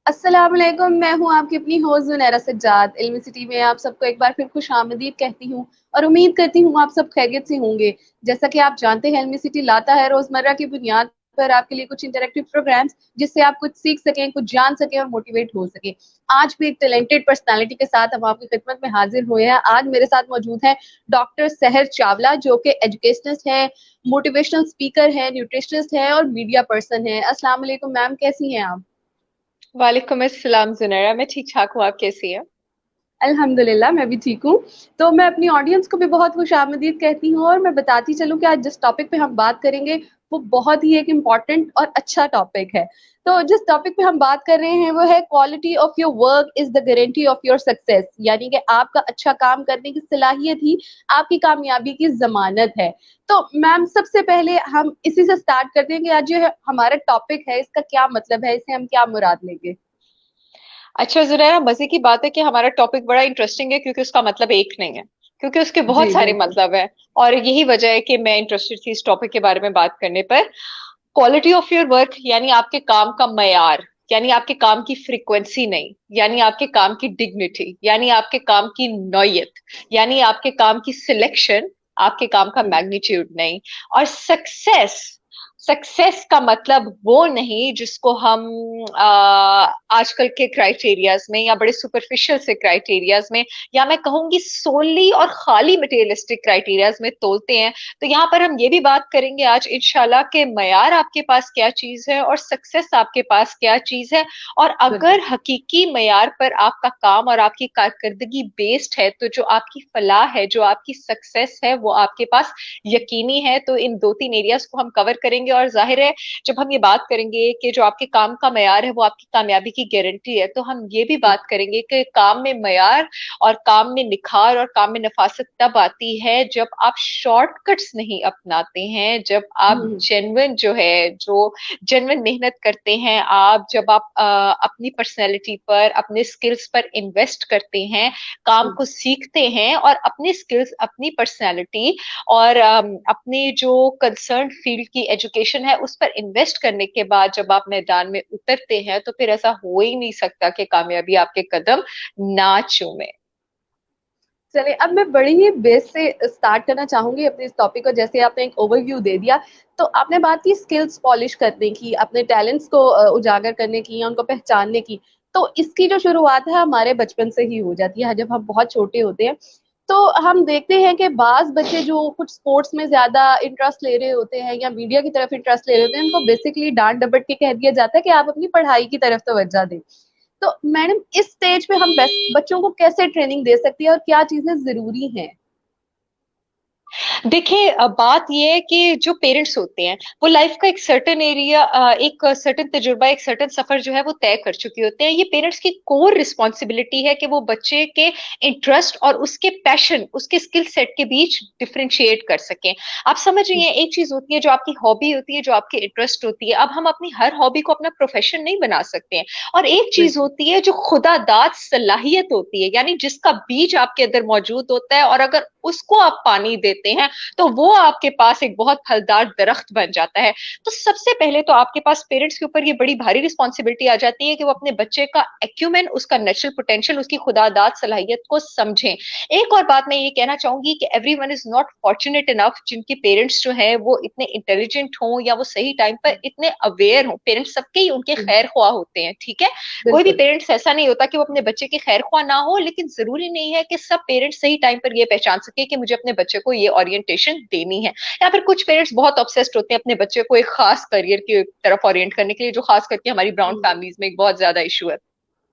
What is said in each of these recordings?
अस्सलाम वालेकुम, मैं हूँ आपकी अपनी होस्ट ज़ुनैरा सज्जाद। इल्मी सिटी में आप सबको एक बार फिर खुश आमदीद कहती हूँ और उम्मीद करती हूँ आप सब खैरियत से होंगे। जैसा कि आप जानते हैं, इल्मी सिटी लाता है रोज़मर्रा की बुनियाद पर आपके लिए कुछ इंटरैक्टिव प्रोग्राम्स, जिससे आप कुछ सीख सकें, कुछ जान सकें और मोटिवेट हो सकें। आज भी एक टैलेंटेड पर्सनैलिटी के साथ हम आपकी खिदमत में हाजिर हुए हैं। आज मेरे साथ मौजूद हैं डॉक्टर सहर चावला, जो कि एजुकेशनिस्ट हैं, मोटिवेशनल स्पीकर हैं, न्यूट्रिशनिस्ट हैं और मीडिया पर्सन हैं। अस्सलाम वालेकुम मैम, कैसी हैं आप? वालेकुम अस्सलाम जुनैरा। मैं ठीक ठाक हूँ, आप कैसी हैं? अल्हम्दुलिल्लाह, मैं भी ठीक हूँ। तो मैं अपनी ऑडियंस को भी बहुत खुशामदीद कहती हूँ और मैं बताती चलूँ कि आज जिस टॉपिक पे हम बात करेंगे, वो बहुत ही एक इम्पोर्टेंट और अच्छा टॉपिक है। तो जिस टॉपिक पे हम बात कर रहे हैं, वो है quality of your work is the guarantee of your success. यानी कि आपका अच्छा काम करने की सलाहियत ही आपकी कामयाबी की ज़मानत है। तो मैम, सबसे पहले हम इसी से स्टार्ट करते हैं कि आज जो है हमारा टॉपिक है, इसका क्या मतलब है? इससे हम क्या मुराद लेंगे? अच्छा जुनैरा, मजे की बात है कि हमारा टॉपिक बड़ा इंटरेस्टिंग है क्योंकि उसका मतलब एक नहीं है, क्योंकि उसके बहुत जी, सारे बिल्कुल। मतलब है। और यही वजह है कि मैं इंटरेस्टेड थी इस टॉपिक के बारे में बात करने पर। क्वालिटी ऑफ योर वर्क यानी आपके काम का मयार, यानी आपके काम की फ्रीक्वेंसी नहीं, यानी आपके काम की डिग्निटी, यानी आपके काम की नौयत, यानी आपके काम की सिलेक्शन, आपके काम का हुँ, मैग्नीट्यूड नहीं। और सक्सेस, सक्सेस का मतलब वो नहीं जिसको हम आजकल के क्राइटेरियाज में या बड़े सुपरफिशियल से क्राइटेरियाज में, या मैं कहूंगी सोली और खाली मटेरियलिस्टिक क्राइटेरियाज में तोलते हैं। तो यहाँ पर हम ये भी बात करेंगे आज इंशाल्लाह के मयार आपके पास क्या चीज है और सक्सेस आपके पास क्या चीज है। और बिल्कुल। अगर हकीकी मयार पर आपका काम और आपकी कारकर्दगी बेस्ड है, तो जो आपकी फलाह है, जो आपकी सक्सेस है, वो आपके पास यकीनी है। तो इन दो तीन एरियाज को हम कवर करेंगे। और जाहिर है, जब हम ये बात करेंगे कि जो आपके काम का मयार है वो आपकी कामयाबी की गारंटी है, तो हम ये भी हुँ, बात करेंगे कि काम में मयार और काम में निखार और काम में नफासत तब आती है जब आप शॉर्टकट्स नहीं अपनाते हैं, जब आप हुँ, जेन्युइन जो है, जो जेन्युइन मेहनत करते हैं आप, जब आप अपनी पर्सनैलिटी पर, अपने स्किल्स पर इन्वेस्ट करते हैं, काम हुँ। को सीखते हैं और अपने स्किल्स, अपनी पर्सनैलिटी और अपने जो कंसर्न फील्ड की एजुकेशन है उस पर इन्वेस्ट करने के बाद जब आप मैदान में उतरते हैं, तो फिर ऐसा हो ही नहीं सकता कि कामयाबी आपके कदम ना चूमे। चलिए, अब मैं बड़ी ही बेस से स्टार्ट करना चाहूँगी अपने इस टॉपिक को। जैसे आपने एक ओवरव्यू दे दिया, तो आपने बात की स्किल्स पॉलिश करने की, अपने टैलेंट्स को उजागर करने की या उनको पहचानने की। तो इसकी जो शुरुआत है हमारे बचपन से ही हो जाती है, जब हम बहुत छोटे होते हैं। तो हम देखते हैं कि बाज़ बच्चे जो कुछ स्पोर्ट्स में ज़्यादा इंटरेस्ट ले रहे होते हैं या मीडिया की तरफ इंटरेस्ट ले रहे होते हैं, उनको बेसिकली डाँट-डपट के कह दिया जाता है कि आप अपनी पढ़ाई की तरफ तवज्जो दें। तो मैडम, इस स्टेज पे हम बच्चों को कैसे ट्रेनिंग दे सकती है और क्या चीजें जरूरी हैं? देखिए, बात ये है कि जो पेरेंट्स होते हैं वो लाइफ का एक सर्टेन एरिया, एक सर्टेन तजुर्बा, एक सर्टेन सफर जो है वो तय कर चुके होते हैं। ये पेरेंट्स की कोर रिस्पॉन्सिबिलिटी है कि वो बच्चे के इंटरेस्ट और उसके पैशन, उसके स्किल सेट के बीच डिफरेंशिएट कर सकें। आप समझ रही हैं, एक चीज होती है जो आपकी हॉबी होती है, जो आपकी इंटरेस्ट होती है। अब हम अपनी हर हॉबी को अपना प्रोफेशन नहीं बना सकते हैं। और एक चीज बिल्कुल। होती है जो खुदा दाद सलाहियत होती है, यानी जिसका बीज आपके अंदर मौजूद होता है, और अगर उसको आप पानी देते हैं तो वो आपके पास एक बहुत फलदार दरख्त बन जाता है। तो सबसे पहले तो आपके पास पेरेंट्स के ऊपर ये बड़ी भारी रिस्पॉन्सिबिलिटी आ जाती है कि वो अपने बच्चे का एक्यूमेन, उसका नेचुरल पोटेंशियल, उसकी खुदादाद सलाहियत को समझें। एक और बात मैं ये कहना चाहूंगी कि everyone is not fortunate enough, जिनके पेरेंट्स जो है वो इतने इंटेलिजेंट हों या वो सही टाइम पर इतने अवेयर हों। पेरेंट्स सबके ही उनके खैर ख्वाह होते हैं, ठीक है। कोई भी बिल्कुल। पेरेंट्स ऐसा नहीं होता कि वो अपने बच्चे के खैर ख्वाह ना हो, लेकिन जरूरी नहीं है कि सब पेरेंट्स सही टाइम पर ये पहचान सके कि मुझे अपने बच्चे को ये ओरिएंटेशन देनी है। या फिर कुछ पेरेंट्स बहुत ऑब्सेस्ड होते हैं अपने बच्चे को एक खास करियर की तरफ ओरिएंट करने के लिए, जो खास करके हमारी ब्राउन फैमिलीज में एक बहुत ज्यादा इशू है।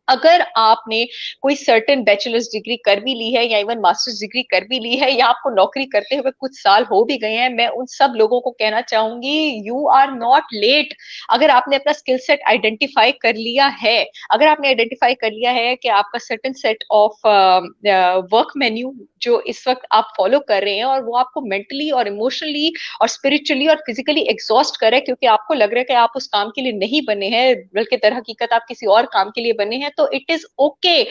अगर आपने कोई सर्टेन बैचलर्स डिग्री कर भी ली है या इवन मास्टर्स डिग्री कर भी ली है, या आपको नौकरी करते हुए कुछ साल हो भी गए हैं, मैं उन सब लोगों को कहना चाहूंगी, यू आर नॉट लेट। अगर आपने अपना स्किल सेट आइडेंटिफाई कर लिया है, अगर आपने आइडेंटिफाई कर लिया है कि आपका certain set of work menu जो इस वक्त आप फॉलो कर रहे हैं और वो आपको मेंटली और इमोशनली और स्पिरिचुअली और फिजिकली एग्जॉस्ट करे, क्योंकि आपको लग रहा है कि आप उस काम के लिए नहीं बने हैं, बल्कि दर हकीकत आप किसी और काम के लिए बने हैं, तो इट इज ओके,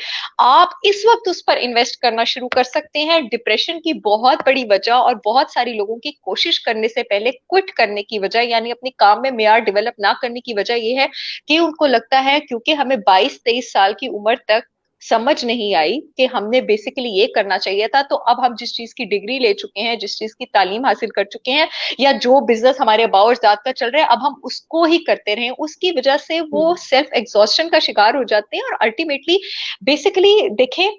आप इस वक्त उस पर इन्वेस्ट करना शुरू कर सकते हैं। डिप्रेशन की बहुत बड़ी वजह और बहुत सारी लोगों की कोशिश करने से पहले क्विट करने की वजह, यानी अपने काम में मेयार डेवलप ना करने की वजह यह है कि उनको लगता है क्योंकि हमें 22-23 साल की उम्र तक समझ नहीं आई कि हमने बेसिकली ये करना चाहिए था, तो अब हम जिस चीज की डिग्री ले चुके हैं, जिस चीज की तालीम हासिल कर चुके हैं, या जो बिजनेस हमारे बाओ-अजदाद का चल रहा है, अब हम उसको ही करते रहे, उसकी वजह से वो सेल्फ एग्जॉस्शन का शिकार हो जाते हैं। और अल्टीमेटली बेसिकली देखें,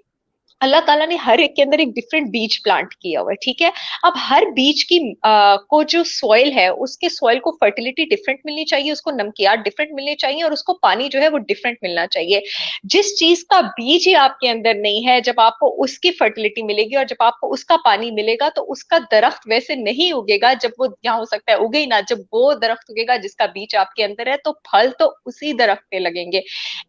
अल्लाह ताला ने हर एक के अंदर एक डिफरेंट बीज प्लांट किया हुआ है, ठीक है। अब हर बीज की को जो सॉइल है, उसके सॉइल को फर्टिलिटी डिफरेंट मिलनी चाहिए, उसको नमकियात डिफरेंट मिलनी चाहिए, और उसको पानी जो है वो डिफरेंट मिलना चाहिए। जिस चीज का बीज ही आपके अंदर नहीं है, जब आपको उसकी फर्टिलिटी मिलेगी और जब आपको उसका पानी मिलेगा, तो उसका दरख्त वैसे नहीं उगेगा। जब वो, यहाँ हो सकता है उगे ही ना, जब वो दरख्त उगेगा जिसका बीज आपके अंदर है, तो फल तो उसी दरख्त पे लगेंगे।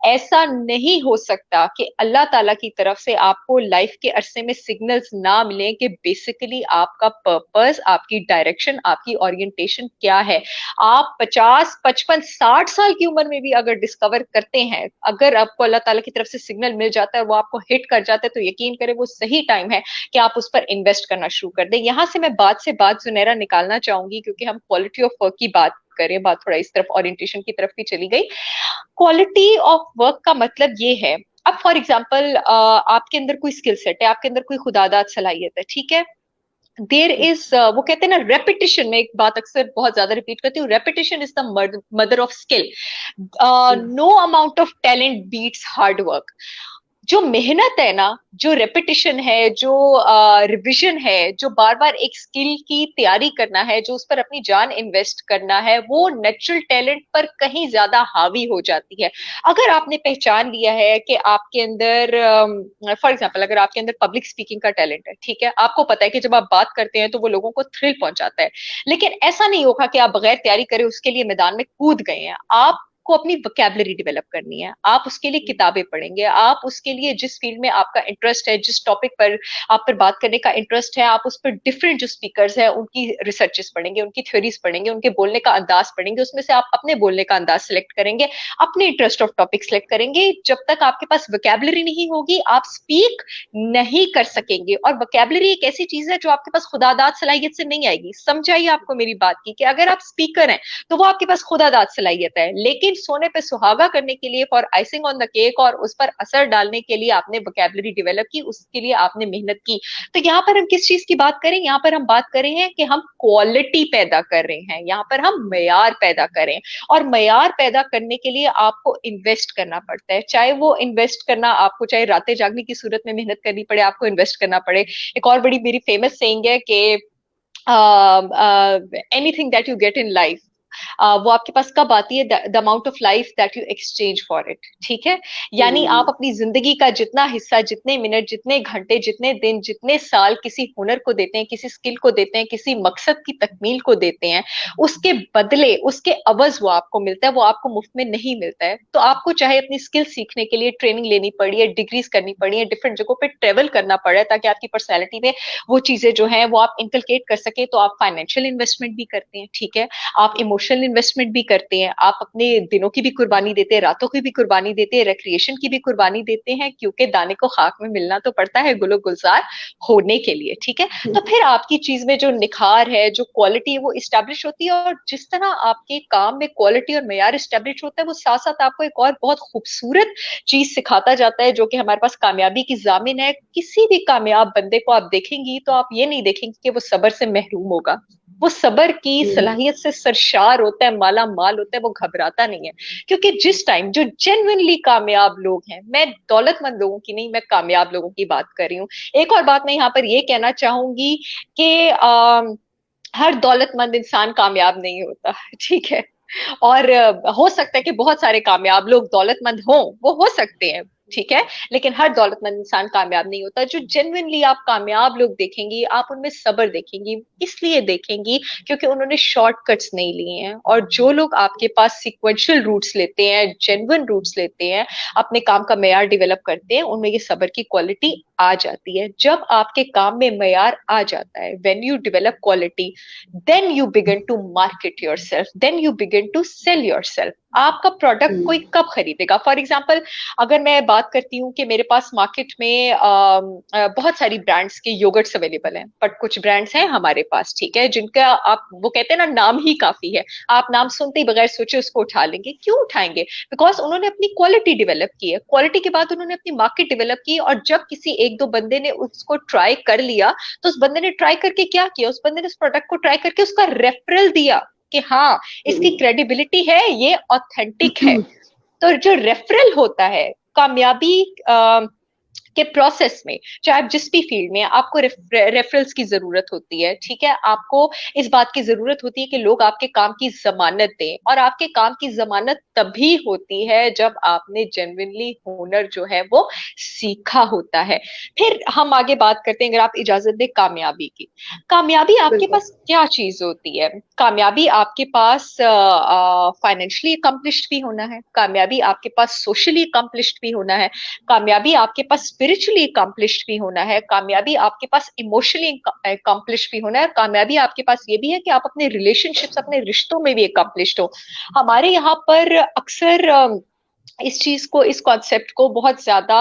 ऐसा नहीं हो सकता कि अल्लाह ताला की तरफ से आपको लाइफ के अरसे में सिग्नल्स ना मिले कि बेसिकली आपका पर्पस, आपकी डायरेक्शन, आपकी ओरिएंटेशन क्या है। आप 50, 55, 60 साल की उम्र में भी अगर डिस्कवर करते हैं, अगर आपको अल्लाह ताला की तरफ से सिग्नल मिल जाता है, वो आपको हिट कर जाता है, तो यकीन करें वो सही टाइम है कि आप उस पर इन्वेस्ट करना शुरू कर दें। यहां से मैं बात से बात जुनेरा निकालना चाहूंगी, क्योंकि हम क्वालिटी ऑफ वर्क की बात करें, बात थोड़ा इस तरफ ओरिएंटेशन की तरफ भी चली गई। क्वालिटी ऑफ वर्क का मतलब ये है, अब फॉर एग्जाम्पल आपके अंदर कोई स्किल सेट है, आपके अंदर कोई खुदादाद सलाहियत है, ठीक है। देर इज, वो कहते हैं ना, रेपिटेशन, में एक बात अक्सर बहुत ज्यादा रिपीट करती हूँ, repetition is the mother of skill. No amount of talent beats hard work. जो मेहनत है ना, जो रेपिटेशन है, जो रिविजन है, जो बार बार एक स्किल की तैयारी करना है, जो उस पर अपनी जान इन्वेस्ट करना है, वो नेचुरल टैलेंट पर कहीं ज्यादा हावी हो जाती है। अगर आपने पहचान लिया है कि आपके अंदर, फॉर एग्जाम्पल, अगर आपके अंदर पब्लिक स्पीकिंग का टैलेंट है, ठीक है, आपको पता है कि जब आप बात करते हैं तो वो लोगों को थ्रिल पहुंचाता है, लेकिन ऐसा नहीं होगा कि आप बगैर तैयारी करे उसके लिए मैदान में कूद गए हैं। आप को अपनी वोकैबुलरी डेवलप करनी है, आप उसके लिए किताबें पढ़ेंगे, आप उसके लिए जिस फील्ड में आपका इंटरेस्ट है, जिस टॉपिक पर आप पर बात करने का इंटरेस्ट है, आप उस पर डिफरेंट जो स्पीकर्स हैं उनकी रिसर्चेस पढ़ेंगे, उनकी थ्योरीज पढ़ेंगे, उनके बोलने का अंदाज पढ़ेंगे, उसमें से आप अपने बोलने का अंदाज सिलेक्ट करेंगे, अपने इंटरेस्ट ऑफ टॉपिक सिलेक्ट करेंगे। जब तक आपके पास वोकैबुलरी नहीं होगी, आप स्पीक नहीं कर सकेंगे। और वोकैबुलरी एक ऐसी चीज है जो आपके पास खुदादाद सलाहियत से नहीं आएगी। समझाइए आपको मेरी बात की कि अगर आप स्पीकर हैं तो वो आपके पास खुदादाद सलाहियत है, लेकिन सोने पे सुहागा करने के लिए, for icing on the cake, और उस पर असर डालने के लिए आपने वोकैबुलरी डेवलप की, उसके लिए आपने मेहनत की। तो यहाँ पर हम किस चीज की बात करें, यहाँ पर हम बात कर रहे हैं कि हम क्वालिटी पैदा कर रहे हैं, यहाँ पर हम मयार पैदा करें। और मयार पैदा करने के लिए आपको इन्वेस्ट करना पड़ता है, चाहे वो इन्वेस्ट करना आपको, चाहे रातें जागने की सूरत में मेहनत करनी पड़े, आपको इन्वेस्ट करना पड़े। एक और बड़ी मेरी फेमस सेइंग है कि anything that you get in life, वो आपके पास कब आती है, the amount of life that you exchange for it, ठीक है। यानी आप अपनी जिंदगी का जितना हिस्सा, जितने मिनट, जितने घंटे, जितने दिन, जितने साल किसी हुनर को देते हैं, किसी स्किल को देते हैं, किसी मकसद की तकमील को देते हैं, उसके बदले, उसके अवज वो आपको मिलता है, वो आपको मुफ्त में नहीं मिलता है। तो आपको चाहे अपनी स्किल सीखने के लिए ट्रेनिंग लेनी पड़ी है, डिग्रीज करनी पड़ी है, डिफरेंट जगहों पे ट्रेवल करना पड़ा है, ताकि आपकी पर्सनैलिटी में वो चीजें जो है वो आप इंकलकेट कर सके। तो आप फाइनेंशियल इन्वेस्टमेंट भी करते हैं, ठीक है, आप इमोशनल इन्वेस्टमेंट भी करते हैं, आप अपने दिनों की भी कुर्बानी देते हैं, रातों की भी कुर्बानी देते हैं, रिक्रिएशन की भी कुर्बानी देते हैं, क्योंकि दाने को खाक में मिलना तो पड़ता है गुलो गुलजार होने के लिए, ठीक है। तो फिर आपकी चीज में जो निखार है, जो क्वालिटी है, वो इस्टेब्लिश होती है। और जिस तरह आपके काम में क्वालिटी और मेयार इस्टेब्लिश होता है, वो साथ साथ आपको एक और बहुत खूबसूरत चीज सिखाता जाता है, जो कि हमारे पास कामयाबी की जामिन है। किसी भी कामयाब बंदे को आप देखेंगी तो आप ये नहीं देखेंगे कि वो सब्र से महरूम होगा, वो सबर की सलाहियत से सरशार होता है, माला माल होता है, वो घबराता नहीं है। क्योंकि जिस टाइम जो जेन्युइनली कामयाब लोग हैं, मैं दौलतमंद लोगों की नहीं, मैं कामयाब लोगों की बात कर रही हूँ। एक और बात मैं यहाँ पर ये कहना चाहूंगी कि हर दौलतमंद इंसान कामयाब नहीं होता, ठीक है। और हो सकता है कि बहुत सारे कामयाब लोग दौलतमंद हों, वो हो सकते हैं, ठीक है, लेकिन हर दौलतमंद इंसान कामयाब नहीं होता। जो जेन्युइनली आप कामयाब लोग देखेंगी, आप उनमें सब्र देखेंगी, इसलिए देखेंगी क्योंकि उन्होंने शॉर्टकट्स नहीं लिए हैं। और जो लोग आपके पास सिक्वेंशियल रूट्स लेते हैं, जेन्युइन रूट्स लेते हैं, अपने काम का मेयार डेवलप करते हैं, उनमें ये सब्र की क्वालिटी आ जाती है। जब आपके काम में मेयार आ जाता है, when you develop quality, then you begin to market yourself, then you begin to sell yourself. आपका प्रोडक्ट कोई कब खरीदेगा? फॉर एग्जाम्पल, अगर मैं बात करती हूँ कि मेरे पास मार्केट में बहुत सारी ब्रांड्स के योगर्ट्स अवेलेबल हैं, बट कुछ ब्रांड्स हैं हमारे पास, ठीक है, जिनका आप वो कहते हैं ना, नाम ही काफी है, आप नाम सुनते ही बगैर सोचे उसको उठा लेंगे। क्यों उठाएंगे? बिकॉज उन्होंने अपनी क्वालिटी डेवलप की है, क्वालिटी के बाद उन्होंने अपनी मार्केट डेवलप की, और जब किसी एक दो बंदे ने उसको ट्राई कर लिया, तो उस बंदे ने ट्राई करके क्या किया, उस बंदे ने उस प्रोडक्ट को ट्राई करके उसका रेफरल दिया कि हाँ, इसकी क्रेडिबिलिटी है, ये ऑथेंटिक है। तो जो रेफरल होता है कामयाबी के प्रोसेस में, चाहे आप जिस भी फील्ड में, आपको रेफरल्स की जरूरत होती है, ठीक है। आपको इस बात की जरूरत होती है कि लोग आपके काम की जमानत दें, और आपके काम की जमानत तभी होती है जब आपने जेन्युइनली हुनर जो है वो सीखा होता है। फिर हम आगे बात करते हैं, अगर आप इजाजत दें, कामयाबी की। कामयाबी आपके बिल्कुल। पास क्या चीज होती है? कामयाबी आपके पास फाइनेंशियली अकम्पलिश्ड भी होना है, कामयाबी आपके पास सोशली अकम्पलिश्ड भी होना है, कामयाबी आपके पास स्पिरिचुअली अकम्पलिश्ड भी होना है, कामयाबी आपके पास इमोशनली अकम्पलिश्ड भी होना है, और कामयाबी आपके पास ये भी है कि आप अपने रिलेशनशिप्स, अपने रिश्तों में भी अकम्पलिश्ड हो। हमारे यहाँ पर अक्सर इस चीज को, इस कॉन्सेप्ट को बहुत ज्यादा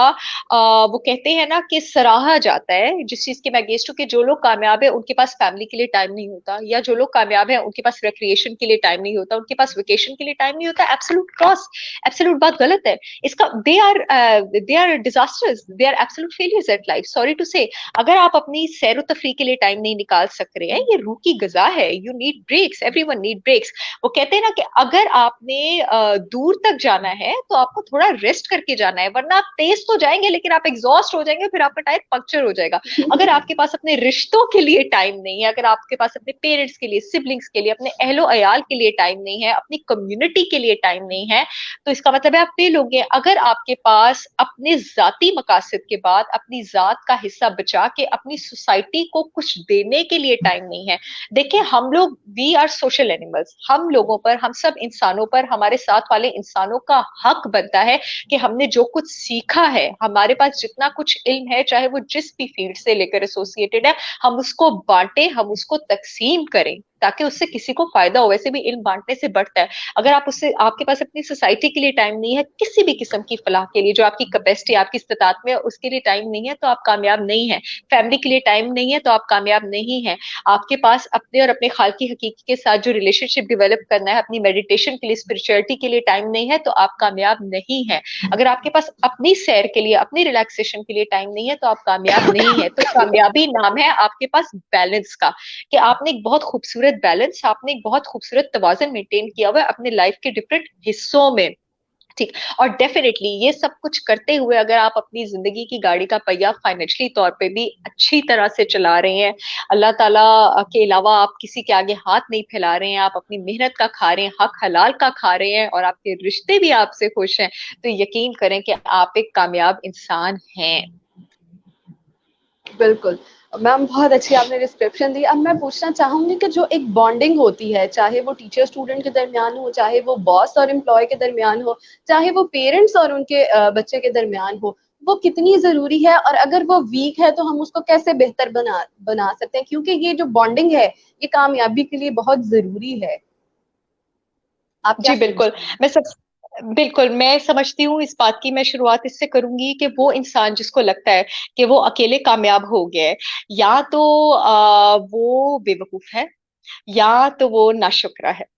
वो कहते हैं ना कि सराहा जाता है, जिस चीज के मैं अगेंस्ट हूँ, कि जो लोग कामयाब है उनके पास फैमिली के लिए टाइम नहीं होता, या जो लोग कामयाब है उनके पास रिक्रिएशन के लिए टाइम नहीं होता, उनके पास वेकेशन के लिए टाइम नहीं होता। एब्सोल्यूट क्रॉस, एब्सोल्यूट बात गलत है। इसका they are disasters, they are absolute failures at life, sorry to say. अगर आप अपनी सैर व तफरी के लिए टाइम नहीं निकाल सक रहे हैं, ये रूह की गजा है। You need breaks, everyone need breaks. वो कहते हैं ना कि अगर आपने दूर तक जाना है तो आपको थोड़ा रेस्ट करके जाना है, वरना आप तेज तो जाएंगे लेकिन आप एग्जॉस्ट हो जाएंगे, फिर आपका टायर पंक्चर हो जाएगा। अगर आपके पास अपने रिश्तों के लिए टाइम नहीं है, अगर आपके पास अपने पेरेंट्स के लिए, सिबलिंग्स के लिए, अपने अहलो अयाल के लिए टाइम नहीं है, अपनी कम्युनिटी के लिए टाइम नहीं है, तो इसका मतलब है आप फेल हो गए। अगर आपके पास अपने जाती मकासद के बाद अपनी जात का हिस्सा बचा के अपनी सोसाइटी को कुछ देने के लिए टाइम नहीं है। देखिए, हम लोग, वी आर सोशल एनिमल्स, हम लोगों पर, हम सब इंसानों पर, हमारे साथ वाले इंसानों का हक बनता है कि हमने जो कुछ सीखा है, हमारे पास जितना कुछ इल्म है, चाहे वो जिस भी फील्ड से लेकर एसोसिएटेड है, हम उसको बांटे, हम उसको तकसीम करें, ताकि उससे किसी को फायदा हो। वैसे भी इल्म बांटने से बढ़ता है। अगर आप उससे, आपके पास अपनी सोसाइटी के लिए टाइम नहीं है, किसी भी किस्म की फलाह के लिए, जो आपकी कैपेसिटी, आपकी इस्तात में, उसके लिए टाइम नहीं है, तो आप कामयाब नहीं है। फैमिली के लिए टाइम नहीं है तो आप कामयाब नहीं है। आपके पास अपने और अपने खालकी हकीकी के साथ जो रिलेशनशिप डेवलप करना है, अपनी मेडिटेशन के लिए, स्पिरिचुअलिटी के लिए टाइम नहीं है, तो आप कामयाब नहीं है। अगर आपके पास अपनी सैर के लिए, अपनी रिलैक्सेशन के लिए टाइम नहीं है, तो आप कामयाब नहीं है। तो कामयाबी नाम है आपके पास बैलेंस का, कि आपने एक बहुत खूबसूरत बैलेंस, आपने एक बहुत खूबसूरत तवाज़ुन मेंटेन किया हुआ है अपने लाइफ के डिफरेंट हिस्सों में, ठीक। और डेफिनेटली ये सब कुछ करते हुए अगर आप अपनी जिंदगी की गाड़ी का पहिया फाइनेंशियली तौर पे भी अच्छी तरह से चला रहे हैं, अल्लाह ताला के अलावा आप किसी के आगे हाथ नहीं फैला रहे हैं, आप अपनी मेहनत का खा रहे हैं, हक हलाल का खा रहे हैं, और आपके रिश्ते भी आपसे खुश हैं, तो यकीन करें कि आप एक कामयाब इंसान हैं। बिल्कुल। मैम, बहुत अच्छी आपने डिस्क्रिप्शन दी। अब मैं पूछना चाहूंगी कि जो एक बॉन्डिंग होती है, चाहे वो टीचर स्टूडेंट के दरमियान हो, चाहे वो बॉस और एम्प्लॉय के दरमियान हो, चाहे वो पेरेंट्स और उनके बच्चे के दरमियान हो, वो कितनी जरूरी है, और अगर वो वीक है तो हम उसको कैसे बेहतर बना बना सकते हैं, क्योंकि ये जो बॉन्डिंग है ये कामयाबी के लिए बहुत जरूरी है। आप क्या जी बिल्कुल। समझते हैं? मैं सब बिल्कुल मैं समझती हूँ इस बात की। मैं शुरुआत इससे करूंगी कि वो इंसान जिसको लगता है कि वो अकेले कामयाब हो गया है, या तो वो बेवकूफ है, या तो वो नाशुक्रा है।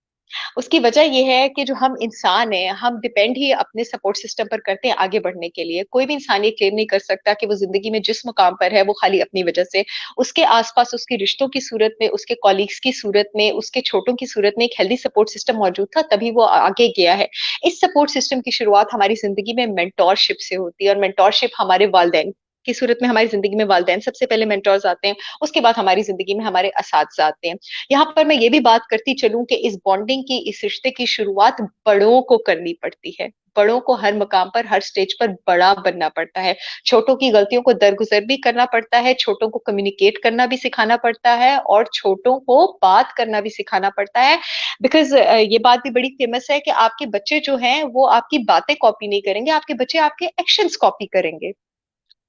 उसकी वजह यह है कि जो हम इंसान हैं, हम डिपेंड ही अपने सपोर्ट सिस्टम पर करते हैं आगे बढ़ने के लिए। कोई भी इंसान ये क्लेम नहीं कर सकता कि वो जिंदगी में जिस मुकाम पर है वो खाली अपनी वजह से। उसके आसपास उसके रिश्तों की सूरत में, उसके कॉलीग्स की सूरत में, उसके छोटों की सूरत में एक हेल्दी सपोर्ट सिस्टम मौजूद था, तभी वो आगे गया है। इस सपोर्ट सिस्टम की शुरुआत हमारी जिंदगी में मेंटोरशिप से होती है, और मेंटोरशिप हमारे वालिदैन की सूरत में, हमारी जिंदगी में वालिदैन सबसे पहले मेंटोर्स आते हैं, उसके बाद हमारी जिंदगी में हमारे असातिज़ा आते हैं। यहाँ पर मैं ये भी बात करती चलूं कि इस बॉन्डिंग की, इस रिश्ते की शुरुआत बड़ों को करनी पड़ती है। बड़ों को हर मकाम पर, हर स्टेज पर बड़ा बनना पड़ता है। छोटों की गलतियों को दरगुजर भी करना पड़ता है, छोटों को कम्युनिकेट करना भी सिखाना पड़ता है, और छोटों को बात करना भी सिखाना पड़ता है। बिकॉज ये बात भी बड़ी फेमस है कि आपके बच्चे जो हैं वो आपकी बातें कॉपी नहीं करेंगे, आपके बच्चे आपके एक्शंस कॉपी करेंगे।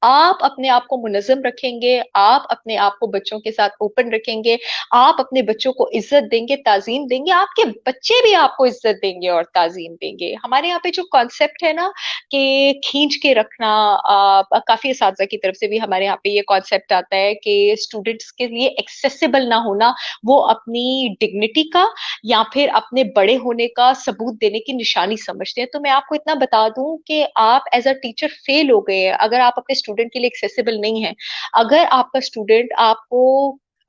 आप अपने आप को मुनज्जम रखेंगे, आप अपने आप को बच्चों के साथ ओपन रखेंगे, आप अपने बच्चों को इज्जत देंगे, ताजीम देंगे, आपके बच्चे भी आपको इज्जत देंगे और ताजीम देंगे। हमारे यहाँ पे जो कॉन्सेप्ट है ना कि खींच के रखना, काफी इसातिज़ा की तरफ से भी हमारे यहाँ पे ये कॉन्सेप्ट आता है कि स्टूडेंट्स के लिए एक्सेसिबल ना होना, वो अपनी डिग्निटी का या फिर अपने बड़े होने का सबूत देने की निशानी समझते हैं। तो मैं आपको इतना बता दूं कि आप एज अ टीचर फेल हो गए हैं अगर आप अपने स्टूडेंट के लिए एक्सेसिबल नहीं है। अगर आपका स्टूडेंट आपको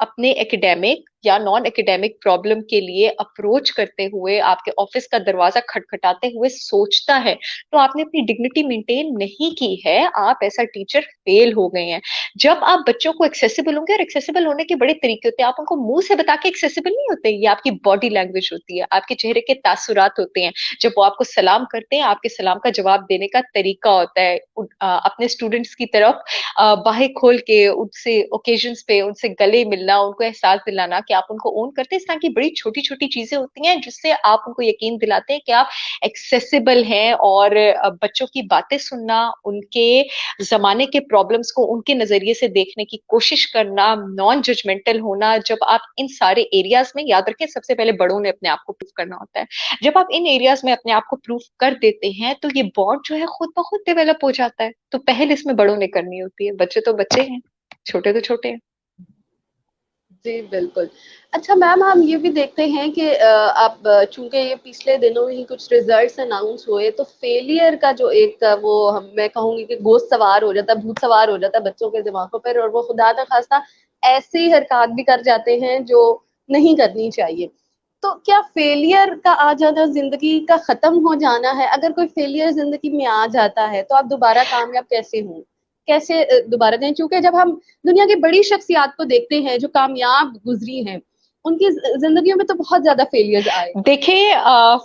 अपने एकेडमिक या नॉन एकेडमिक प्रॉब्लम के लिए अप्रोच करते हुए आपके ऑफिस का दरवाजा खटखटाते हुए सोचता है, तो आपने अपनी डिग्निटी मेंटेन नहीं की है, आप ऐसा टीचर फेल हो गए हैं। जब आप बच्चों को एक्सेसिबल होंगे, और एक्सेसिबल होने के बड़े तरीके होते हैं, आप उनको मुंह से बता के एक्सेसिबल नहीं होते, ये आपकी बॉडी लैंग्वेज होती है, आपके चेहरे के तासुरात होते हैं। जब वो आपको सलाम करते हैं, आपके सलाम का जवाब देने का तरीका होता है। अपने स्टूडेंट्स की तरफ बाहें खोल के उनसे ओकेजन्स पे उनसे गले मिलना, उनको एहसास दिलाना कि आप उनको ओन करते हैं। इस तरह की बड़ी छोटी छोटी चीजें होती हैं जिससे आप उनको यकीन दिलाते हैं कि आप एक्सेसिबल हैं। और बच्चों की बातें सुनना, उनके जमाने के प्रॉब्लम्स को उनके नजरिए से देखने की कोशिश करना, नॉन जजमेंटल होना, जब आप इन सारे एरियाज में, याद रखें सबसे पहले बड़ों ने अपने आप को प्रूव करना होता है, जब आप इन एरियाज में अपने आप को प्रूव कर देते हैं तो ये बॉन्ड जो है खुद ब खुद डेवलप हो जाता है। तो पहल इसमें बड़ों ने करनी होती है, बच्चे तो बच्चे हैं, छोटे तो छोटे हैं। जी, बिल्कुल। अच्छा मैम, हम ये भी देखते हैं कि आप चूँकि ये पिछले दिनों ही कुछ रिज़ल्ट्स अनाउंस हुए, तो फेलियर का जो एक वो हम मैं कहूँगी कि गोश्त सवार हो जाता है, भूत सवार हो जाता है बच्चों के दिमागों पर, और वो खुदा ना ख़ास्ता ऐसी हरकत भी कर जाते हैं जो नहीं करनी चाहिए। तो क्या फेलियर का आ जाना ज़िंदगी का ख़त्म हो जाना है? अगर कोई फेलियर ज़िंदगी में आ जाता है, तो आप दोबारा कामयाब कैसे हों? कैसे दोबारा दें? चूँकि जब हम दुनिया की बड़ी शख्सियात को देखते हैं जो कामयाब गुजरी हैं, उनकी जिंदगियों में तो बहुत ज्यादा फेलियर्स आए। देखिए,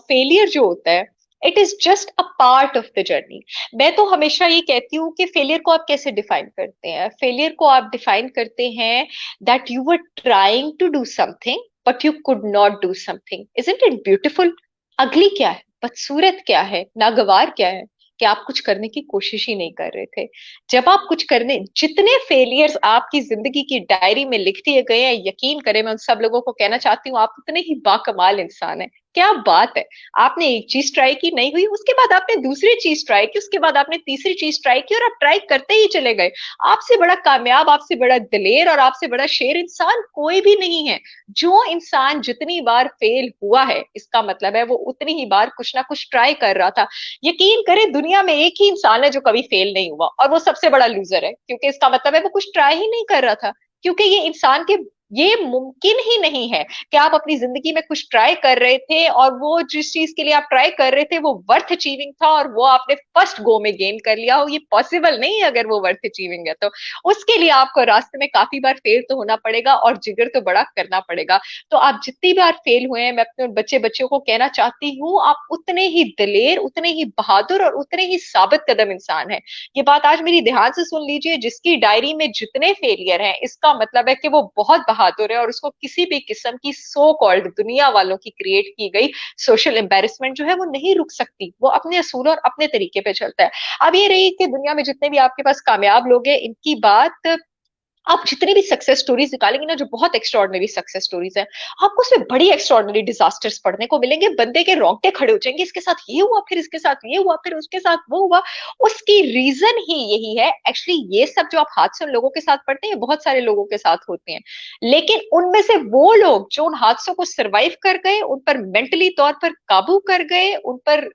फेलियर जो होता है, it is just a part of the journey. मैं तो हमेशा ये कहती हूँ कि फेलियर को आप कैसे डिफाइन करते हैं? फेलियर को आप डिफाइन करते हैं that you were trying to do something but you could not do something. Isn't it beautiful? अगली क्या है, बदसूरत क्या है, नागवार क्या है कि आप कुछ करने की कोशिश ही नहीं कर रहे थे। जब आप कुछ करने, जितने फेलियर्स आपकी जिंदगी की डायरी में लिख दिए गए हैं, यकीन करें मैं उन सब लोगों को कहना चाहती हूँ आप उतने ही बाकमाल इंसान है। क्या बात है, आपने एक चीज ट्राई की, नहीं हुई, उसके बाद आपने दूसरी चीज ट्राई की, उसके बाद आपने तीसरी चीज ट्राई की, और आप ट्राई करते ही चले गए। आपसे बड़ा कामयाब, आपसे बड़ा दिलेर और आपसे बड़ा शेर इंसान कोई भी नहीं है। जो इंसान जितनी बार फेल हुआ है, इसका मतलब है वो उतनी ही बार कुछ ना कुछ ट्राई कर रहा था। यकीन करें, दुनिया में एक ही इंसान है जो कभी फेल नहीं हुआ, और वो सबसे बड़ा लूजर है, क्योंकि इसका मतलब है वो कुछ ट्राई ही नहीं कर रहा था। क्योंकि ये इंसान के, ये मुमकिन ही नहीं है कि आप अपनी जिंदगी में कुछ ट्राई कर रहे थे और वो जिस चीज के लिए आप ट्राई कर रहे थे वो वर्थ अचीविंग था और वो आपने फर्स्ट गो में गेन कर लिया हो। ये पॉसिबल नहीं है। अगर वो वर्थ अचीविंग है तो उसके लिए आपको रास्ते में काफी बार फेल तो होना पड़ेगा और जिगर तो बड़ा करना पड़ेगा। तो आप जितनी बार फेल हुए हैं, मैं अपने बच्चे बच्चों को कहना चाहती हूँ, आप उतने ही दिलेर, उतने ही बहादुर और उतने ही साबित कदम इंसान है। ये बात आज मेरी ध्यान से सुन लीजिए, जिसकी डायरी में जितने फेलियर हैं, इसका मतलब है कि वो बहुत बहादुर है और उसको किसी भी किस्म की सो कॉल्ड दुनिया वालों की क्रिएट की गई सोशल एम्बेरसमेंट जो है वो नहीं रुक सकती। वो अपने असूल और अपने तरीके पे चलता है। अब ये रही कि दुनिया में जितने भी आपके पास कामयाब लोग हैं, इनकी बात, आप जितनी भी सक्सेस स्टोरीज निकालेंगे ना, जो बहुत एक्स्ट्रॉर्डनरी सक्सेस स्टोरीज है, आपको उसमें बड़ी एक्स्ट्रॉर्डनरी डिजास्टर्स पढ़ने को मिलेंगे। बंदे के रोंगटे खड़े हो जाएंगे, इसके साथ ये हुआ, फिर इसके साथ ये हुआ, फिर उसके साथ वो हुआ। उसकी रीजन ही यही है। एक्चुअली ये सब जो आप हादसे उन लोगों के साथ पढ़ते हैं, बहुत सारे लोगों के साथ होते हैं, लेकिन उनमें से वो लोग जो उन हादसों को सरवाइव कर गए, उन पर मेंटली तौर पर काबू कर गए, उन पर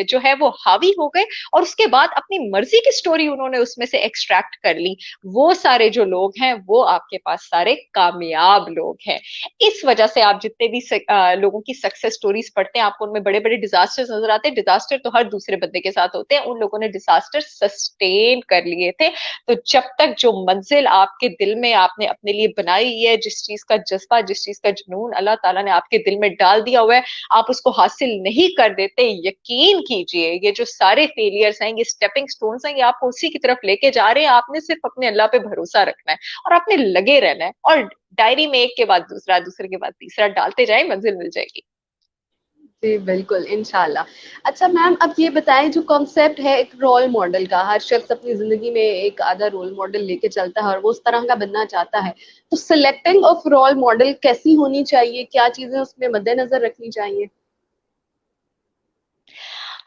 जो है वो हावी हो गए, और उसके बाद अपनी मर्जी की स्टोरी उन्होंने उसमें से एक्सट्रैक्ट कर ली, वो सारे जो जो लोग हैं वो आपके पास सारे कामयाब लोग हैं। इस वजह से आप जितने भी लोगों की सक्सेस स्टोरीज पढ़ते हैं, आपको उनमें बड़े बड़े डिजास्टर्स नजर आते हैं। डिजास्टर तो हर दूसरे बंदे के साथ होते हैं, उन लोगों ने डिजास्टर सस्टेन कर लिए थे। तो जब तक जो मंजिल आपके दिल में आपने अपने लिए बनाई है, जिस चीज का जज्बा, जिस चीज का जुनून अल्लाह ताला ने आपके दिल में डाल दिया हुआ है, आप उसको हासिल नहीं कर देते, यकीन कीजिए ये जो सारे फेलियर्स हैं, ये स्टेपिंग स्टोन्स हैं, ये आपको उसी की तरफ लेके जा रहे हैं। आपने सिर्फ अपने अल्लाह पे भरोसा रखना है और आपने लगे रहना है, और डायरी में एक के बाद दूसरा, दूसरे के बाद तीसरा डालते जाए, मंजिल मिल जाएगी। जी बिल्कुल, इंशाल्लाह। अच्छा मैम, अब ये बताएं, जो कॉन्सेप्ट है एक रोल मॉडल का, हर शख्स अपनी जिंदगी में एक आधा रोल मॉडल लेके चलता है और वो उस तरह का बनना चाहता है, तो सिलेक्टिंग ऑफ रोल मॉडल कैसी होनी चाहिए, क्या चीजें उसमें मद्देनजर रखनी चाहिए?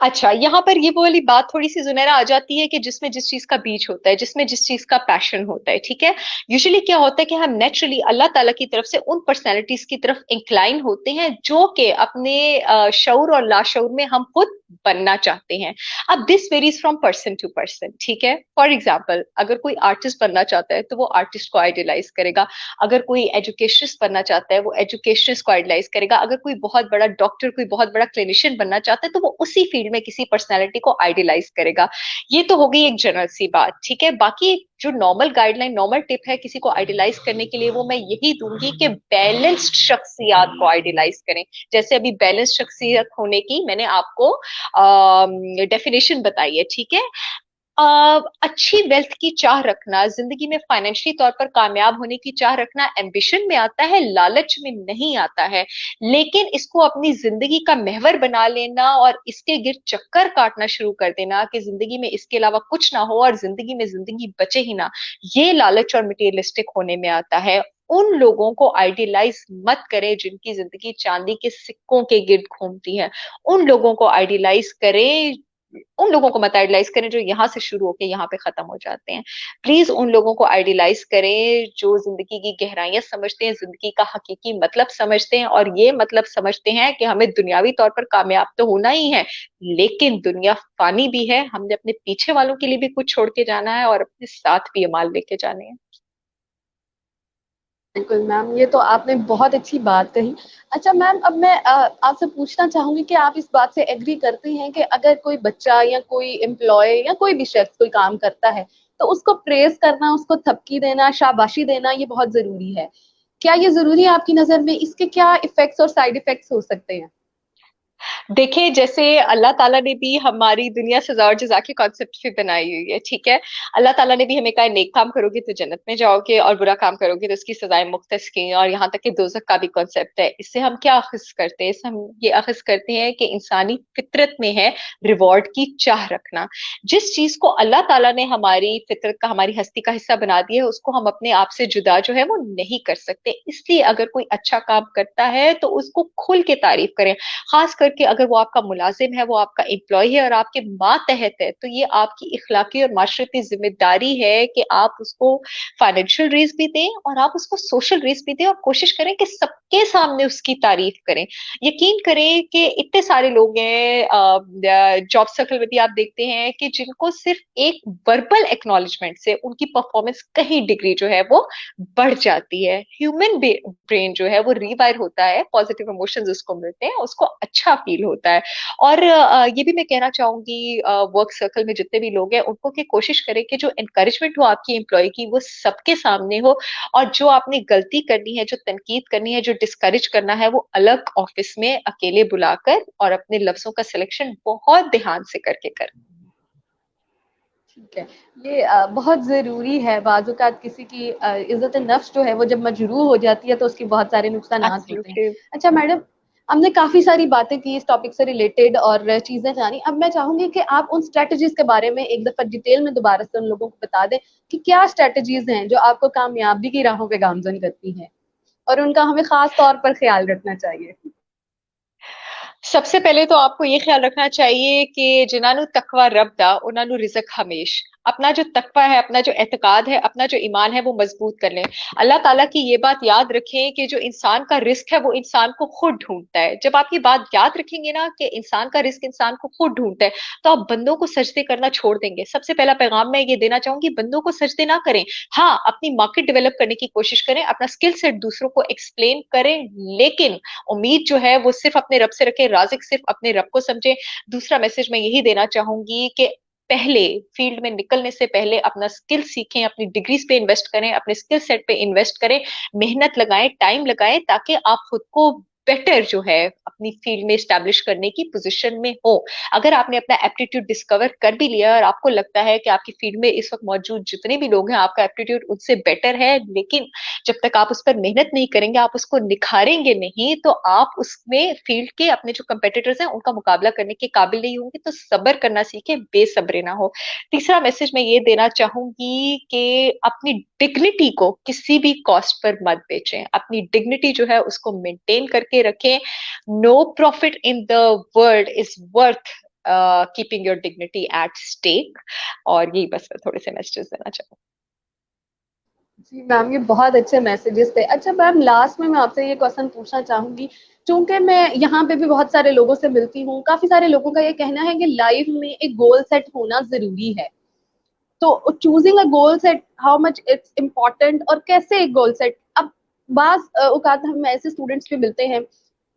अच्छा, यहाँ पर ये वो वाली बात थोड़ी सी जुनैरा आ जाती है कि जिसमें जिस चीज का बीज होता है, जिसमें जिस चीज का पैशन होता है, ठीक है। यूजुअली क्या होता है कि हम नेचुरली अल्लाह ताला की तरफ से उन पर्सनैलिटीज की तरफ इंक्लाइन होते हैं जो कि अपने शऊर और लाशऊर में हम खुद बनना चाहते हैं। अब this varies from person to person, ठीक है। फॉर एग्जाम्पल, अगर कोई आर्टिस्ट बनना चाहता है तो वो आर्टिस्ट को आइडियलाइज करेगा। अगर कोई एजुकेशनिस्ट बनना चाहता है वो एजुकेशनिस्ट को आइडियलाइज करेगा। अगर कोई बहुत बड़ा डॉक्टर, कोई बहुत बड़ा क्लिनिशियन बनना चाहता है तो वो उसी फील्ड में किसी पर्सनैलिटी को आइडियलाइज करेगा। ये तो हो गई एक जनरल सी बात, ठीक है। बाकी जो नॉर्मल गाइडलाइन, नॉर्मल टिप है किसी को आइडियलाइज करने के लिए, वो मैं यही दूंगी कि बैलेंस्ड शख्सियात को आइडियलाइज करें। जैसे अभी बैलेंस शख्सियत होने की मैंने आपको डेफिनेशन बताई है, ठीक है। अच्छी वेल्थ की चाह रखना, जिंदगी में फाइनेंशियली तौर पर कामयाब होने की चाह रखना एम्बिशन में आता है, लालच में नहीं आता है। लेकिन इसको अपनी जिंदगी का महवर बना लेना और इसके गिर्द चक्कर काटना शुरू कर देना कि जिंदगी में इसके अलावा कुछ ना हो और जिंदगी में जिंदगी बचे ही ना, ये लालच और मटेरियलिस्टिक होने में आता है। उन लोगों को आइडियलाइज मत करें जिनकी जिंदगी चांदी के सिक्कों के गिर्द घूमती है। उन लोगों को आइडियलाइज करें, उन लोगों को मत आइडियलाइज करें जो यहाँ से शुरू होकर यहाँ पे खत्म हो जाते हैं। प्लीज उन लोगों को आइडियलाइज करें जो जिंदगी की गहराइयां समझते हैं, जिंदगी का हकीकी मतलब समझते हैं, और ये मतलब समझते हैं कि हमें दुनियावी तौर पर कामयाब तो होना ही है, लेकिन दुनिया फानी भी है, हमने अपने पीछे वालों के लिए भी कुछ छोड़ के जाना है और अपने साथ भी अमाल लेके जाने हैं। बिल्कुल मैम, ये तो आपने बहुत अच्छी बात कही। अच्छा मैम, अब मैं आपसे पूछना चाहूंगी कि आप इस बात से एग्री करते हैं कि अगर कोई बच्चा या कोई एम्प्लॉय या कोई भी शख्स कोई काम करता है, तो उसको प्रेज करना, उसको थपकी देना, शाबाशी देना, ये बहुत जरूरी है? क्या ये जरूरी है आपकी नजर में? इसके क्या इफेक्ट्स और साइड इफेक्ट्स हो सकते हैं? देखिए, जैसे अल्लाह ताला ने भी हमारी दुनिया सजा और जजा के कॉन्सेप्ट भी बनाई हुई है, ठीक है। अल्लाह ताला ने भी हमें कहा नेक काम करोगे तो जन्नत में जाओगे और बुरा काम करोगे तो उसकी सजाएं मुख्तस की, और यहाँ तक कि दोजख का भी कॉन्सेप्ट है। इससे हम क्या अखज़ करते हैं? इससे हम ये अखज़ करते हैं कि इंसानी फितरत में है रिवॉर्ड की चाह रखना। जिस चीज को अल्लाह ताला ने हमारी फितरत का, हमारी हस्ती का हिस्सा बना दिया है, उसको हम अपने आप से जुदा जो है वो नहीं कर सकते। इसलिए अगर कोई अच्छा काम करता है तो उसको खुल के तारीफ करें। खास करके अगर वो आपका मुलाजिम है, वो आपका एम्प्लॉय है और आपके मातहत है, तो ये आपकी इखलाकी और माशरती जिम्मेदारी है कि आप उसको फाइनेंशियल रेस भी दें और आप उसको सोशल रेस भी दें, और कोशिश करें कि सबके सामने उसकी तारीफ करें। यकीन करें कि इतने सारे लोग हैं जॉब सर्कल में भी, आप देखते हैं कि जिनको सिर्फ एक वर्बल एक्नॉलेजमेंट से उनकी परफॉर्मेंस कहीं डिग्री जो है वो बढ़ जाती है। ह्यूमन ब्रेन जो है वो रीवायर होता है, पॉजिटिव इमोशंस उसको मिलते हैं, उसको अच्छा फील होता है। और ये भी मैं कहना चाहूंगी वर्क सर्कल में जितने भी लोग हैं उनको, कि कोशिश करें कि जो एनकरेजमेंट हो आपकी एम्प्लॉय की वो सबके सामने हो, और जो आपने गलती करनी है, जो तनकीद करनी है, जो डिस्करेज करना है, वो अलग ऑफिस में अकेले बुलाकर और अपने लफ्जों का सिलेक्शन बहुत ध्यान से करके कर। ठीक है। ये बहुत ज़रूरी है। बाज़ औक़ात किसी की इज़्ज़त नफ्स जो है वो जब मजरूह हो जाती है तो उसके बहुत सारे नुकसानात होते हैं। एब्सोल्युटली। अच्छा मैडम, हमने काफ़ी सारी बातें की इस टॉपिक से रिलेटेड और चीज़ें जानी। अब मैं चाहूँगी कि आप उन स्ट्रैटेजीज़ के बारे में एक दफ़ा डिटेल में दोबारा से उन लोगों को बता दें कि क्या स्ट्रैटेजीज़ हैं जो आपको कामयाबी की राहों पे गामज़न करती हैं और उनका हमें ख़ास तौर पर ख़्याल रखना चाहिए? सबसे पहले तो आपको ये ख्याल रखना चाहिए कि जिन्हां तकवा रब दा उन्होंने रिजक हमेश, अपना जो तकवा है, अपना जो एतकाद है, अपना जो ईमान है वो मजबूत कर लें। अल्लाह ताला की ये बात याद रखें कि जो इंसान का रिस्क है वो इंसान को खुद ढूंढता है। जब आप ये बात याद रखेंगे ना कि इंसान का रिस्क इंसान को खुद ढूंढता है, तो आप बंदों को सजदे करना छोड़ देंगे। सबसे पहला पैगाम मैं ये देना चाहूंगी, बंदों को सजदे ना करें। हाँ, अपनी मार्केट डेवलप करने की कोशिश करें, अपना स्किल सेट दूसरों को एक्सप्लेन करें, लेकिन उम्मीद जो है वो सिर्फ अपने रब से रखें, राज़िक सिर्फ अपने रब को समझे। दूसरा मैसेज मैं यही देना चाहूंगी कि पहले फील्ड में निकलने से पहले अपना स्किल सीखें, अपनी डिग्रीज पे इन्वेस्ट करें, अपने स्किल सेट पे इन्वेस्ट करें, मेहनत लगाएं, टाइम लगाएं, ताकि आप खुद को बेटर जो है अपनी फील्ड में स्टैब्लिश करने की पोजीशन में हो। अगर आपने अपना एप्टीट्यूड डिस्कवर कर भी लिया और आपको लगता है कि आपकी फील्ड में इस वक्त मौजूद जितने भी लोग हैं आपका एप्टीट्यूड उनसे बेटर है, लेकिन जब तक आप उस पर मेहनत नहीं करेंगे, आप उसको निखारेंगे नहीं, तो आप उसमें फील्ड के अपने जो कंपेटिटर्स हैं उनका मुकाबला करने के काबिल नहीं होंगे। तो सब्र करना सीखे, बेसब्रे ना हो। तीसरा मैसेज मैं ये देना चाहूंगी कि अपनी डिग्निटी को किसी भी कॉस्ट पर मत बेचें, अपनी डिग्निटी जो है उसको मेंटेन करके रखें। No profit in the world is worth keeping your dignity at stake. और यही बस मैं थोड़े से मैसेजेस देना चाहूंगी। जी मैम, ये बहुत अच्छे मैसेजेस थे। अच्छा मैम, लास्ट में मैं आपसे ये क्वेश्चन पूछना चाहूंगी, चूंकि मैं यहाँ पे भी बहुत सारे लोगों से मिलती हूँ, काफी सारे लोगों का ये कहना है कि लाइफ में एक गोल सेट होना जरूरी है। तो choosing a goal set, how much it's important, और कैसे एक गोल सेट। अब बाज औकात हम ऐसे स्टूडेंट्स भी मिलते हैं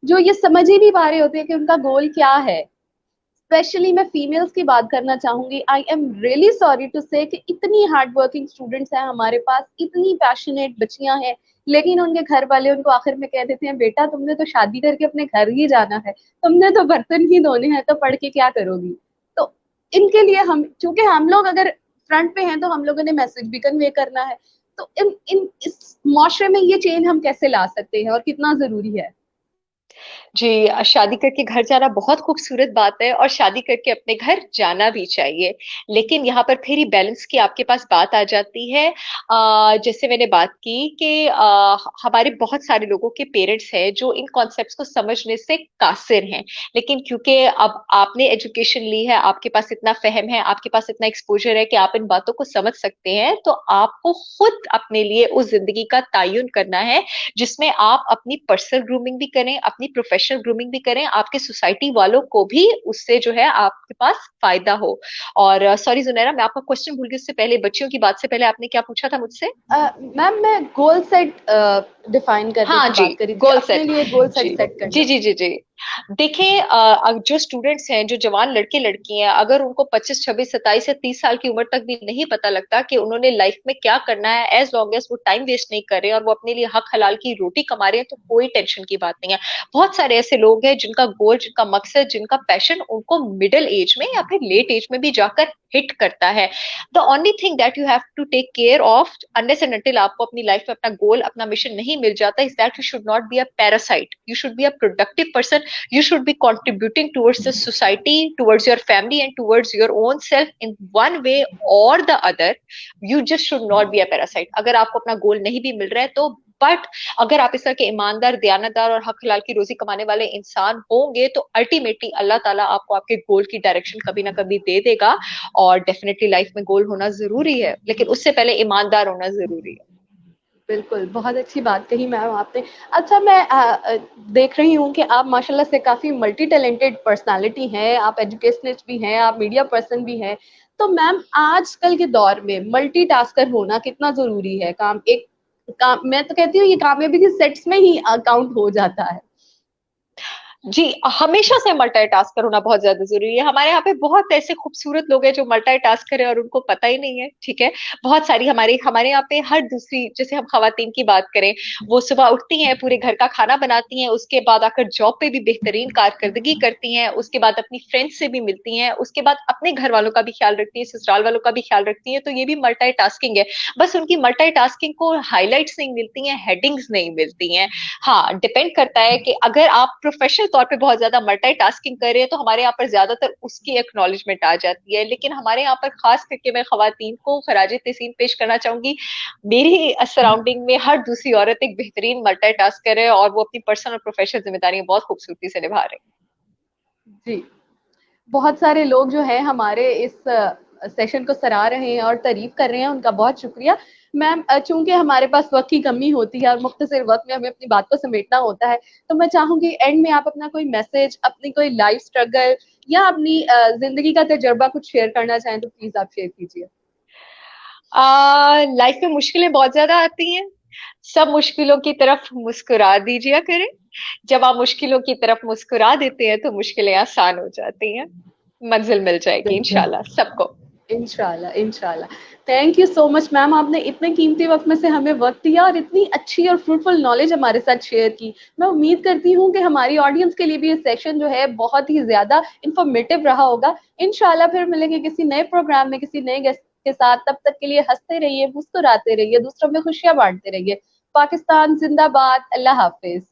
जो ये समझ ही नहीं पा रहे होते हैं कि उनका गोल क्या है। स्पेशली मैं फीमेल्स की बात करना चाहूंगी। I am really sorry to say कि इतनी हार्ड वर्किंग स्टूडेंट्स हैं हमारे पास, इतनी पैशनेट बच्चियां हैं, लेकिन उनके घर वाले उनको आखिर में कह देते हैं, बेटा तुमने तो शादी करके अपने घर ही जाना है, तुमने तो बर्तन ही धोने हैं, तो पढ़ के क्या करोगी। तो इनके लिए हम, चूंकि हम लोग अगर फ्रंट पे हैं तो हम लोगों ने मैसेज भी कन्वे करना है। तो इन इन इस माशरे में ये चेंज हम कैसे ला सकते हैं और कितना जरूरी है। जी, शादी करके घर जाना बहुत खूबसूरत बात है और शादी करके अपने घर जाना भी चाहिए, लेकिन यहाँ पर फिर ही बैलेंस की आपके पास बात आ जाती है। जैसे मैंने बात की कि हमारे बहुत सारे लोगों के पेरेंट्स हैं जो इन कॉन्सेप्ट्स को समझने से कासिर हैं, लेकिन क्योंकि अब आपने एजुकेशन ली है, आपके पास इतना फहम है, आपके पास इतना एक्सपोजर है कि आप इन बातों को समझ सकते हैं, तो आपको खुद अपने लिए उस जिंदगी का तायुन करना है जिसमें आप अपनी पर्सनल ग्रूमिंग भी करें, अपनी प्रोफेशनल ग्रूमिंग भी करें, आपके सोसाइटी वालों को भी उससे जो है आपके पास फायदा हो। और सॉरी जुनैरा, मैं आपका क्वेश्चन भूल गई, उससे पहले बच्चियों की बात से पहले आपने क्या पूछा था मुझसे? मैम मैं गोल सेट डिफाइन करने हाँ की जी, बात करी थी, गोल अपने सेट। लिए गोल जी सेट सेट जी करना। जी जी जी। देखिए, जो स्टूडेंट्स हैं, जो जवान लड़के लड़की हैं, अगर उनको 25 26 27 या 30 साल की उम्र तक भी नहीं पता लगता कि उन्होंने लाइफ में क्या करना है, एज लॉन्ग एज वो टाइम वेस्ट नहीं कर रहे और वो अपने लिए हक हलाल की रोटी कमा रहे हैं, तो कोई टेंशन की बात नहीं है। बहुत सारे ऐसे लोग हैं जिनका गोल, जिनका मकसद, जिनका पैशन उनको मिडिल एज में या फिर लेट एज में भी जाकर हिट करता है। The only thing that you have to take care of unless and until आपको अपनी लाइफ में अपना गोल, अपना मिशन नहीं मिल जाता, is that you should not be a parasite, you should be a productive person, you should be contributing towards the society, towards your family and towards your own self in one way or the other. You just should not be a parasite. अगर आपको अपना गोल नहीं भी मिल रहा है तो, but अगर आप इस तरह के ईमानदार, दयानतदार और हक हलाल की रोजी कमाने वाले इंसान होंगे तो अल्टीमेटली अल्लाह ताला आपको आपके गोल की डायरेक्शन कभी ना कभी दे देगा। और डेफिनेटली लाइफ में गोल होना जरूरी है, लेकिन उससे पहले ईमानदार होना जरूरी है। बिल्कुल, बहुत अच्छी बात कही मैम आपने। अच्छा मैं देख रही हूँ कि आप माशाल्लाह से काफ़ी मल्टी टैलेंटेड पर्सनैलिटी हैं, आप एजुकेशनिस्ट भी हैं, आप मीडिया पर्सन भी हैं। तो मैम आजकल के दौर में मल्टीटास्कर होना कितना ज़रूरी है? काम मैं तो कहती हूँ ये कामयाबी के सेट्स में ही काउंट हो जाता है। जी, हमेशा से मल्टीटास्कर होना बहुत ज्यादा जरूरी है। हमारे यहाँ पे बहुत ऐसे खूबसूरत लोग हैं जो मल्टीटास्कर है और उनको पता ही नहीं है, ठीक है। बहुत सारी हमारे हमारे यहाँ पे हर दूसरी, जैसे हम खवातीन की बात करें, वो सुबह उठती हैं, पूरे घर का खाना बनाती हैं, उसके बाद आकर जॉब पे भी बेहतरीन कारकर्दगी करती हैं, उसके बाद अपनी फ्रेंड्स से भी मिलती हैं, उसके बाद अपने घर वालों का भी ख्याल रखती है, ससुराल वालों का भी ख्याल रखती है। तो ये भी मल्टीटास्किंग है। बस उनकी मल्टीटास्किंग को हाईलाइट्स नहीं मिलती हैं, हेडिंग्स नहीं मिलती हैं। हाँ, डिपेंड करता है कि अगर आप प्रोफेशनल तौर पे बहुत ज्यादा मल्टीटास्किंग कर रहे हैं तो हमारे यहाँ पर ज्यादातर उसकी एक्नॉलेजमेंट आ जाती है, लेकिन हमारे यहाँ पर खास करके मैं खवातीन को खराज तहसीन पेश करना चाहूंगी। मेरी सराउंडिंग में हर दूसरी औरत एक बेहतरीन मल्टीटास्कर है और वो अपनी पर्सनल और प्रोफेशनल जिम्मेदारियां बहुत खूबसूरती से निभा रही है। जी, बहुत सारे लोग जो हैं हमारे इस सेशन को सराह रहे हैं और तारीफ कर रहे हैं, उनका बहुत शुक्रिया। मैम, चूंकि हमारे पास वक्त की कमी होती है और मुख्तसर वक्त में हमें अपनी बात को समेटना होता है, तो मैं चाहूंगी एंड में आप अपना कोई मैसेज, अपनी कोई लाइफ स्ट्रगल या अपनी जिंदगी का तजर्बा कुछ शेयर करना चाहें तो प्लीज आप शेयर कीजिए। लाइफ में मुश्किलें बहुत ज्यादा आती हैं, सब मुश्किलों की तरफ मुस्कुरा दीजिए करें। जब आप मुश्किलों की तरफ मुस्कुरा देते हैं तो मुश्किलें आसान हो जाती हैं, मंजिल मिल जाएगी बिल्कुल, इंशाल्लाह सबको। इंशाल्लाह, इंशाल्लाह। Thank you so much ma'am, आपने इतने कीमती वक्त में से हमें वक्त दिया और इतनी अच्छी और फ्रूटफुल नॉलेज हमारे साथ शेयर की। मैं उम्मीद करती हूँ कि हमारी ऑडियंस के लिए भी ये सेशन जो है बहुत ही ज्यादा इंफॉर्मेटिव रहा होगा। इंशाल्लाह फिर मिलेंगे किसी नए प्रोग्राम में किसी नए गेस्ट के साथ। तब तक के लिए हंसते रहिए, मुस्कुराते रहिए, दूसरों में खुशियां बांटते रहिए। पाकिस्तान जिंदाबाद। अल्लाह हाफिज।